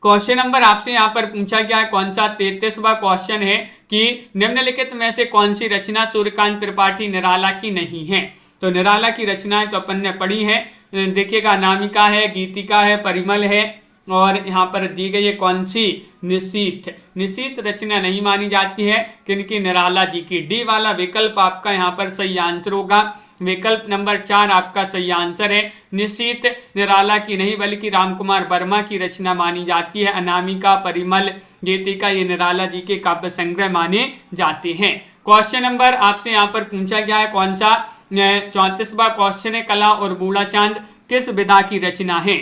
क्वेश्चन नंबर आपसे यहाँ पर पूछा गया है कौन सा 33वां क्वेश्चन है कि निम्नलिखित में से कौन सी रचना सूर्यकांत त्रिपाठी निराला की नहीं है। तो निराला की रचनाएं तो अपन ने पढ़ी है, देखिएगा अनामिका है, गीतिका है, परिमल है और यहाँ पर दी गई है कौन सी? निशीथ। निशीथ रचना नहीं मानी जाती है किनकी? निराला जी की। डी वाला विकल्प आपका यहाँ पर सही आंसर होगा। विकल्प नंबर 4 आपका सही आंसर है। निशीथ निराला की नहीं बल्कि रामकुमार वर्मा की रचना मानी जाती है। अनामिका, परिमल, गीतिका ये निराला जी के काव्य संग्रह माने जाते हैं। क्वेश्चन नंबर आपसे यहाँ पर पूछा गया है कौन सा? 34वां क्वेश्चन है, कला और बूढ़ा चांद किस विधा की रचना है?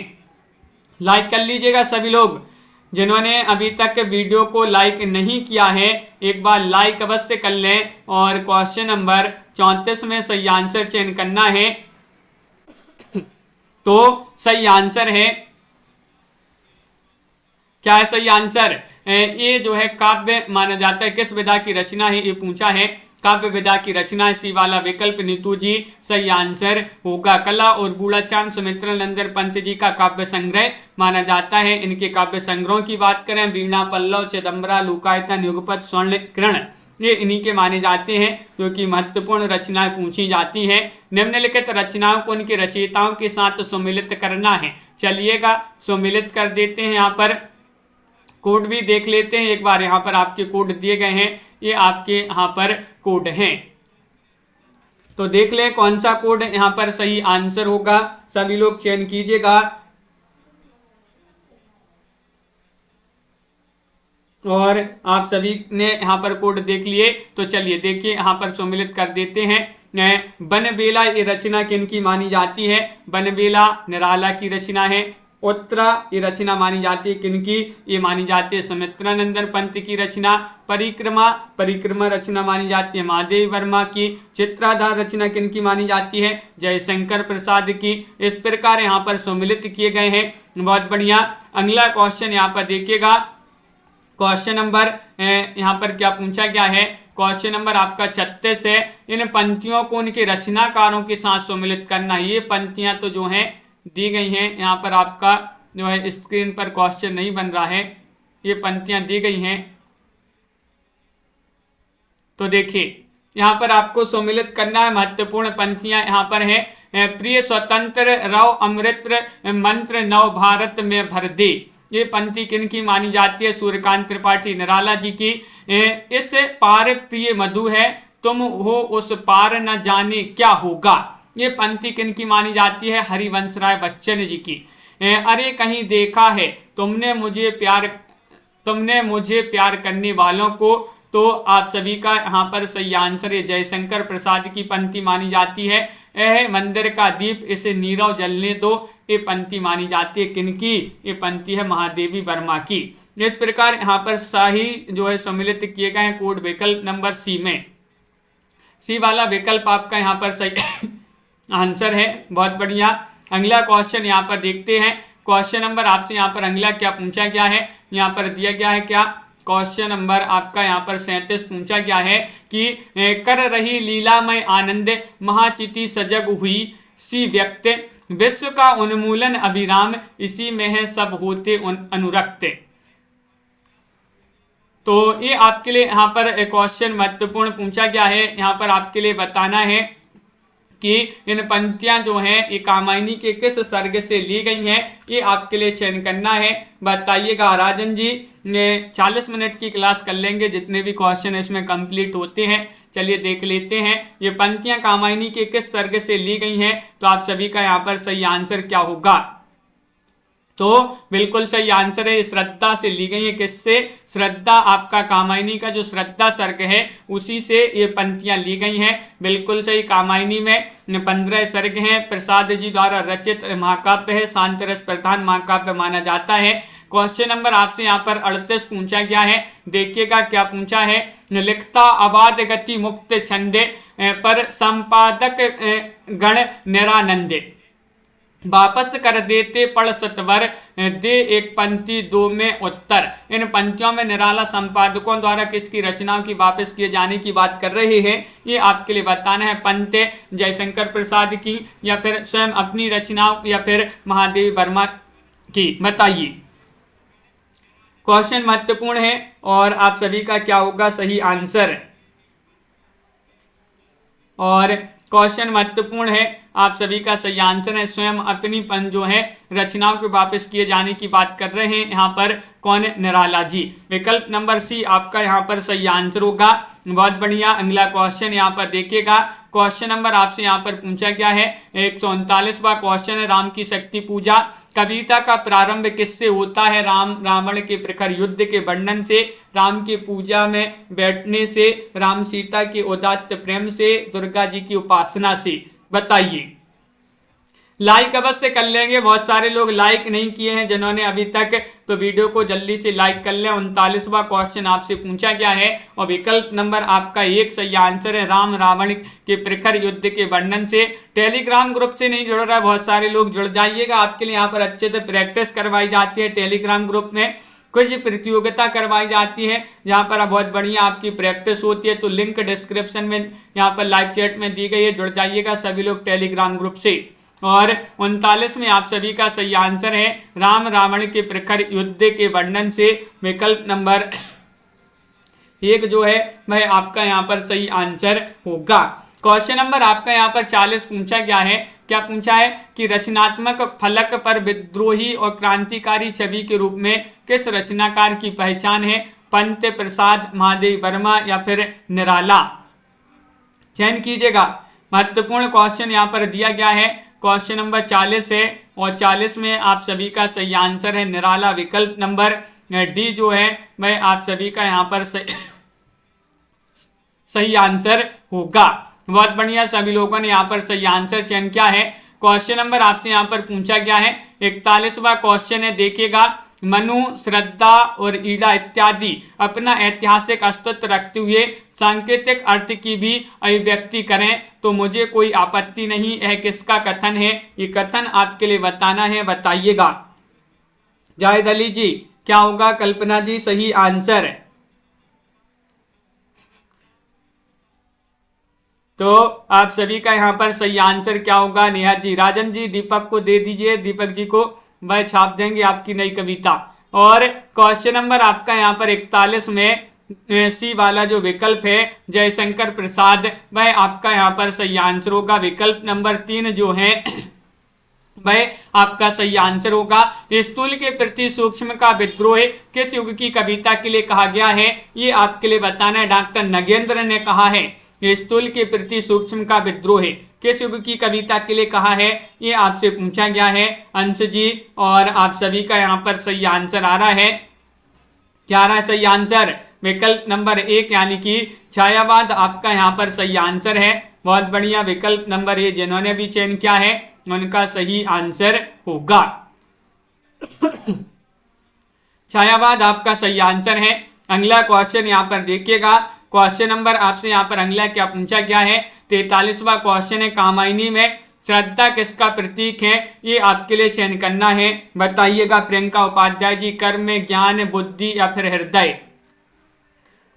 लाइक कर लीजिएगा सभी लोग। जिन्होंने अभी तक वीडियो को लाइक नहीं किया है एक बार लाइक अवश्य कर लें और क्वेश्चन नंबर 34 में सही आंसर चयन करना है। तो सही आंसर है क्या है? सही आंसर ये जो है काव्य माना जाता है। किस विधा की रचना है ये पूछा है। काव्य विधा की रचना सी वाला विकल्प नीतू जी सही आंसर होगा। कला और बूढ़ा चांद सुमित्रा नंदन पंत जी का काव्य संग्रह माना जाता है। इनके काव्य संग्रहों की बात करें, वीणा, पल्लव, चिदंबरा, लुकायतन, युगपत, स्वर्ण किरण ये इन्हीं के माने जाते हैं जो कि महत्वपूर्ण रचनाएं पूछी जाती हैं। निम्नलिखित रचनाओं को उनके रचयिताओं के साथ सम्मिलित करना है। चलिएगा सम्मिलित कर देते हैं। यहाँ पर कोड भी देख लेते हैं एक बार। यहाँ पर आपके कोड दिए गए हैं, ये आपके यहाँ पर कोड हैं तो देख लें कौन सा कोड यहाँ पर सही आंसर होगा। सभी लोग चयन कीजिएगा और आप सभी ने यहाँ पर कोड देख लिए तो चलिए देखिए यहाँ पर सम्मिलित कर देते हैं। बनबेला ये रचना किनकी मानी जाती है? बनबेला निराला की रचना है। उत्तरा ये रचना मानी जाती है किनकी? ये मानी जाती है सुमित्रा नंदन पंत की रचना। परिक्रमा, परिक्रमा रचना मानी जाती है महादेवी वर्मा की। चित्राधार रचना किनकी मानी जाती है? जयशंकर प्रसाद की। इस प्रकार यहाँ पर सम्मिलित किए गए हैं। बहुत बढ़िया। अगला क्वेश्चन यहाँ पर देखिएगा। क्वेश्चन नंबर यहाँ पर क्या पूछा गया है? क्वेश्चन नंबर आपका 36 है। इन पंक्तियों को उनके रचनाकारों के साथ सम्मिलित करना। ये पंक्तियां तो जो हैं दी गई हैं, यहाँ पर आपका जो है स्क्रीन पर क्वेश्चन नहीं बन रहा है, ये पंक्तियां दी गई हैं तो देखिए यहाँ पर आपको सम्मिलित करना है। महत्वपूर्ण पंक्तियां यहाँ पर हैं। प्रिय स्वतंत्र रव अमृत मंत्र नव भारत में भर दे। ये पंक्ति किनकी मानी जाती है? सूर्यकांत त्रिपाठी निराला जी की। इस पार प्रिय मधु है, तुम हो उस पार न जाने क्या होगा। ये पंक्ति किनकी मानी जाती है? हरिवंश राय बच्चन जी की। अरे कहीं देखा है तुमने मुझे प्यार करने वालों को। तो आप सभी का यहाँ पर सही आंसर है जयशंकर प्रसाद की पंक्ति मानी जाती है। यह मंदिर का दीप इसे नीरव जलने दो। ये पंक्ति मानी जाती है किनकी? ये पंक्ति है महादेवी वर्मा की। इस प्रकार यहाँ पर सही जो है सम्मिलित किए गए हैं कोड विकल्प नंबर सी में। सी वाला विकल्प आपका यहाँ पर सही आंसर है। बहुत बढ़िया। अगला क्वेश्चन यहाँ पर देखते हैं। क्वेश्चन नंबर आपसे यहाँ पर अगला क्या पूछा गया है? यहाँ पर दिया गया है क्या? क्वेश्चन नंबर आपका यहाँ पर 37 पूछा गया है कि कर रही लीलामय आनंद महाचिति सजग हुई सी व्यक्त, विश्व का उन्मूलन अभिराम इसी में है सब होते अनुरक्त। तो ये आपके लिए यहाँ पर क्वेश्चन महत्वपूर्ण पूछा गया है। यहाँ पर आपके लिए बताना है कि इन पंक्तियां जो हैं ये कामायनी के किस सर्ग से ली गई हैं, ये आपके लिए चयन करना है। बताइएगा। राजन जी 40 मिनट की क्लास कर लेंगे, जितने भी क्वेश्चन इसमें कंप्लीट होते हैं। चलिए देख लेते हैं ये पंक्तियां कामायनी के किस सर्ग से ली गई हैं। तो आप सभी का यहाँ पर सही आंसर क्या होगा? तो बिल्कुल सही आंसर है श्रद्धा से ली गई है। किससे? श्रद्धा आपका कामायनी का जो श्रद्धा सर्ग है उसी से ये पंक्तियां ली गई हैं। बिल्कुल सही। कामायनी में 15 सर्ग हैं। प्रसाद जी द्वारा रचित महाकाव्य है। शांत रस प्रधान महाकाव्य माना जाता है। क्वेश्चन नंबर आपसे यहाँ पर 38 पूछा गया है। देखिएगा क्या पूछा है। लिखता अबाध गति मुक्त छंदे पर संपादक गण निरानंदे। वापस कर देते पढ़ सतवर, दे एक पंक्ति दो में उत्तर। इन पंक्तियों में निराला संपादकों द्वारा किसकी रचनाओं की वापस किए जाने की बात कर रहे हैं, ये आपके लिए बताना है। पंत जयशंकर प्रसाद की, या फिर स्वयं अपनी रचनाओं, या फिर महादेवी वर्मा की, बताइए। क्वेश्चन महत्वपूर्ण है और आप सभी का क्या होगा सही आंसर। और क्वेश्चन महत्वपूर्ण है, आप सभी का सही आंसर है स्वयं अपनी जो है रचनाओं के वापस किए जाने की बात कर रहे हैं यहाँ पर कौन, निराला जी। विकल्प नंबर सी आपका यहाँ पर सही आंसर होगा। बहुत बढ़िया। अगला क्वेश्चन यहाँ पर देखिएगा। क्वेश्चन नंबर आपसे यहाँ पर पूछा गया है 139वां क्वेश्चन है, राम की शक्ति पूजा। कविता का प्रारंभ किससे होता है? राम रावण के प्रखर युद्ध के वर्णन से, राम की पूजा में बैठने से, राम सीता के उदात्त प्रेम से, दुर्गा जी की उपासना से, बताइए। लाइक अवश्य कर लेंगे, बहुत सारे लोग लाइक नहीं किए हैं जिन्होंने अभी तक, तो वीडियो को जल्दी से लाइक कर लें। 39वां क्वेश्चन आपसे पूछा गया है और विकल्प नंबर आपका 1 सही आंसर है, राम रावण के प्रखर युद्ध के वर्णन से। टेलीग्राम ग्रुप से नहीं जुड़ रहा है, बहुत सारे लोग जुड़ जाइएगा, आपके लिए यहाँ पर अच्छे से प्रैक्टिस करवाई जाती है। टेलीग्राम ग्रुप में कुछ प्रतियोगिता करवाई जाती है जहाँ पर बहुत बढ़िया आपकी प्रैक्टिस होती है, तो लिंक डिस्क्रिप्शन में यहाँ पर लाइव चैट में दी गई है, जुड़ जाइएगा सभी लोग टेलीग्राम ग्रुप से। और 39 में आप सभी का सही आंसर है, राम रावण के प्रखर युद्ध के वर्णन से। विकल्प नंबर 1 जो है वह आपका यहाँ पर सही आंसर होगा। क्वेश्चन नंबर आपका यहाँ पर 40 पूछा गया है। क्या पूछा है कि रचनात्मक फलक पर विद्रोही और क्रांतिकारी छवि के रूप में किस रचनाकार की पहचान है? पंत प्रसाद, महादेवी वर्मा या फिर निराला, चयन कीजिएगा। महत्वपूर्ण क्वेश्चन यहाँ पर दिया गया है। क्वेश्चन नंबर 40 है और 40 में आप सभी का सही आंसर है निराला। विकल्प नंबर डी जो है वह आप सभी का यहाँ पर सही आंसर होगा। बहुत बढ़िया, सभी लोगों ने यहाँ पर सही आंसर चयन किया है। क्वेश्चन नंबर आपसे यहाँ पर पूछा गया है 41वां क्वेश्चन है, देखिएगा। मनु, श्रद्धा और ईड़ा इत्यादि अपना ऐतिहासिक अस्तित्व रखते हुए सांकेतिक अर्थ की भी अभिव्यक्ति करें तो मुझे कोई आपत्ति नहीं। यह किसका कथन है? ये कथन आपके लिए बताना है, बताइएगा। जाहिद अली जी क्या होगा? कल्पना जी सही आंसर। तो आप सभी का यहाँ पर सही आंसर क्या होगा? नेहा जी, राजन जी दीपक को दे दीजिए, दीपक जी को वह छाप देंगे आपकी नई कविता। और क्वेश्चन नंबर आपका यहाँ पर 41 में सी वाला जो विकल्प है जयशंकर प्रसाद, वह आपका यहाँ पर सही आंसर होगा। विकल्प नंबर 3 जो है वह आपका सही आंसर होगा। स्थूल के प्रति सूक्ष्म का विद्रोह किस युग की कविता के लिए कहा गया है? ये आपके लिए बताना है। डॉक्टर नगेंद्र ने कहा है स्थूल के प्रति सूक्ष्म का विद्रोह किस युग की कविता के लिए कहा है? ये आपसे पूछा गया है अंश जी, और आप सभी का यहाँ पर सही आंसर आ रहा है। क्या आ रहा है सही आंसर? विकल्प नंबर 1 यानी कि छायावाद आपका यहाँ पर सही आंसर है। बहुत बढ़िया, विकल्प नंबर 1 जिन्होंने भी चयन किया है उनका सही आंसर होगा। छायावाद आपका सही आंसर है। अगला क्वेश्चन यहाँ पर देखिएगा। क्वेश्चन नंबर आपसे यहाँ पर अगला क्या पूछा गया है? 43वां क्वेश्चन है, कामायनी में श्रद्धा किसका प्रतीक है? ये आपके लिए चयन करना है, बताइएगा। प्रियंका उपाध्याय जी, कर्म, ज्ञान, बुद्धि या फिर हृदय।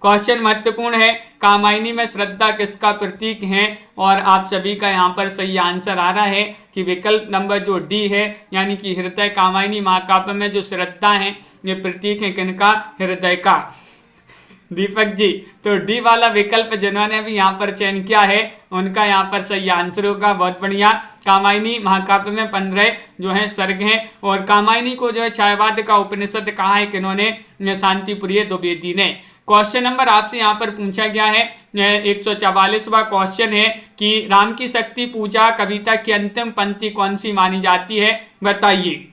क्वेश्चन महत्वपूर्ण है, कामायनी में श्रद्धा किसका प्रतीक है? और आप सभी का यहाँ पर सही आंसर आ रहा है कि विकल्प नंबर जो डी है यानी कि हृदय। कामायनी महाकाव्य में जो श्रद्धा है ये प्रतीक है किनका? हृदय का। दीपक जी, तो डी वाला विकल्प जिन्होंने भी यहाँ पर चयन किया है उनका यहाँ पर सही आंसर होगा। बहुत बढ़िया। कामायनी महाकाव्य में 15 जो है सर्ग हैं और कामायनी को जो है छायावाद का उपनिषद कहा है किन्होंने? शांतिप्रिय द्विवेदी ने। क्वेश्चन नंबर आपसे यहाँ पर पूछा गया है 144वां क्वेश्चन है कि राम की शक्ति पूजा कविता की अंतिम पंक्ति कौन सी मानी जाती है? बताइए,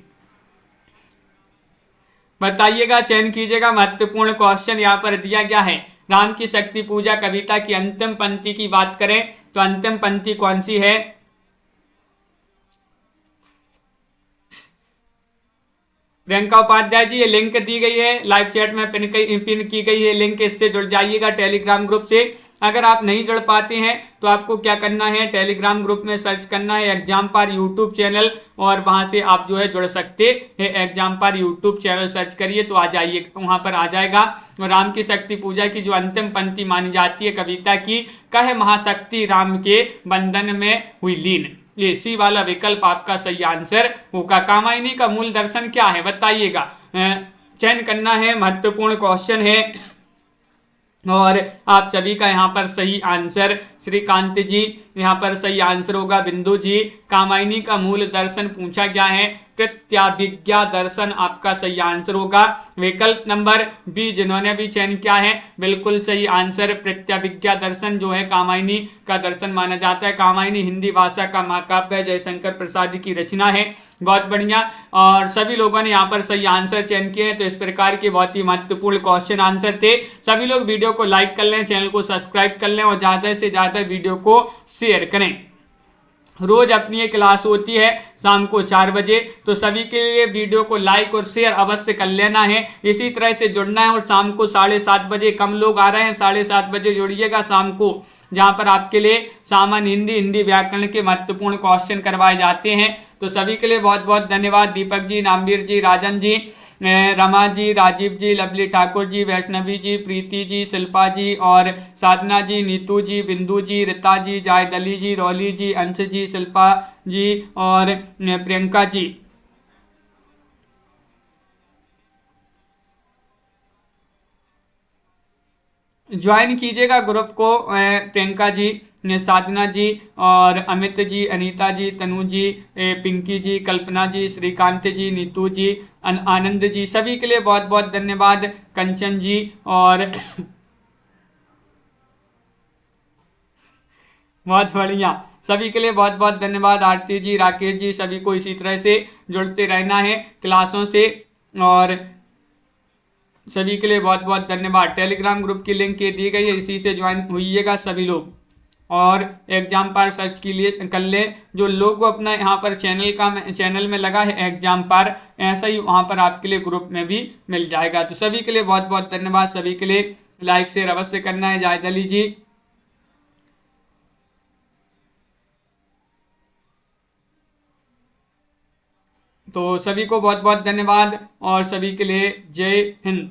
बताइएगा, चयन कीजिएगा। महत्वपूर्ण क्वेश्चन यहाँ पर दिया गया है। राम की शक्ति पूजा कविता की अंतिम पंक्ति की बात करें तो अंतिम पंक्ति कौन सी है? प्रियंका उपाध्याय जी, ये लिंक दी गई है लाइव चैट में, पिन की गई है लिंक, इससे जुड़ जाइएगा टेलीग्राम ग्रुप से। अगर आप नहीं जुड़ पाते हैं तो आपको क्या करना है, टेलीग्राम ग्रुप में सर्च करना है एग्जाम पार यूट्यूब चैनल, और वहां से आप जो है जुड़ सकते हैं। एग्जाम पार यूट्यूब चैनल सर्च करिए तो आ जाइए, वहां पर आ जाएगा। राम की शक्ति पूजा की जो अंतिम पंक्ति मानी जाती है कविता की, कहे महाशक्ति राम के बंधन में हुई लीन, ये सी वाला विकल्प आपका सही आंसर होगा। कामायनी का मूल दर्शन क्या है बताइएगा, चयन करना है, महत्वपूर्ण क्वेश्चन है। और आप सभी का यहाँ पर सही आंसर श्रीकांत जी, यहाँ पर सही आंसर होगा बिंदु जी। कामायनी का मूल दर्शन पूछा गया है, प्रत्याभिज्ञा दर्शन आपका सही आंसर होगा। विकल्प नंबर बी जिन्होंने भी चयन किया है बिल्कुल सही आंसर, प्रत्याभिज्ञा दर्शन जो है कामायनी का दर्शन माना जाता है। कामायनी हिंदी भाषा का महाकाव्य है, जयशंकर प्रसाद की रचना है। बहुत बढ़िया, और सभी लोगों ने यहाँ पर सही आंसर चयन किए हैं। तो इस प्रकार के बहुत ही महत्वपूर्ण क्वेश्चन आंसर थे। सभी लोग वीडियो को लाइक कर लें, चैनल को सब्सक्राइब कर लें और ज्यादा से ज्यादा वीडियो को शेयर करें। रोज अपनी एक क्लास होती है शाम को 4 बजे, तो सभी के लिए वीडियो को लाइक और शेयर अवश्य कर लेना है। इसी तरह से जुड़ना है, और शाम को 7:30 बजे, कम लोग आ रहे हैं, 7:30 बजे जुड़िएगा शाम को, जहां पर आपके लिए सामान्य हिंदी, हिंदी व्याकरण के महत्वपूर्ण क्वेश्चन करवाए जाते हैं। तो सभी के लिए बहुत बहुत धन्यवाद। दीपक जी, नामवीर जी, राजन जी, रमा जी, राजीव जी, लवली ठाकुर जी, वैष्णवी जी, प्रीति जी, शिल्पा जी और साधना जी, नीतू जी, बिंदु जी, रीता जी, जायदली जी, रौली जी, अंश जी, शिल्पा जी और प्रियंका जी। ज्वाइन कीजिएगा ग्रुप को, प्रियंका जी, साधना जी और अमित जी, अनीता जी, तनु जी, पिंकी जी, कल्पना जी, श्रीकांत जी, नीतू जी, आनंद जी, सभी के लिए बहुत बहुत धन्यवाद। कंचन जी और बहुत बढ़िया, सभी के लिए बहुत बहुत धन्यवाद। आरती जी, राकेश जी, सभी को इसी तरह से जुड़ते रहना है क्लासों से, और सभी के लिए बहुत बहुत धन्यवाद। टेलीग्राम ग्रुप की लिंक ये दी गई है, इसी से ज्वाइन होइएगा सभी लोग, और एग्जाम पार सर्च के लिए कर ले। जो लोग अपना यहाँ पर चैनल में लगा है एग्जाम पार, ऐसा ही वहाँ पर आपके लिए ग्रुप में भी मिल जाएगा। तो सभी के लिए बहुत बहुत धन्यवाद। सभी के लिए लाइक शेयर अवश्य करना है। जायदली जी, तो सभी को बहुत बहुत धन्यवाद और सभी के लिए जय हिंद।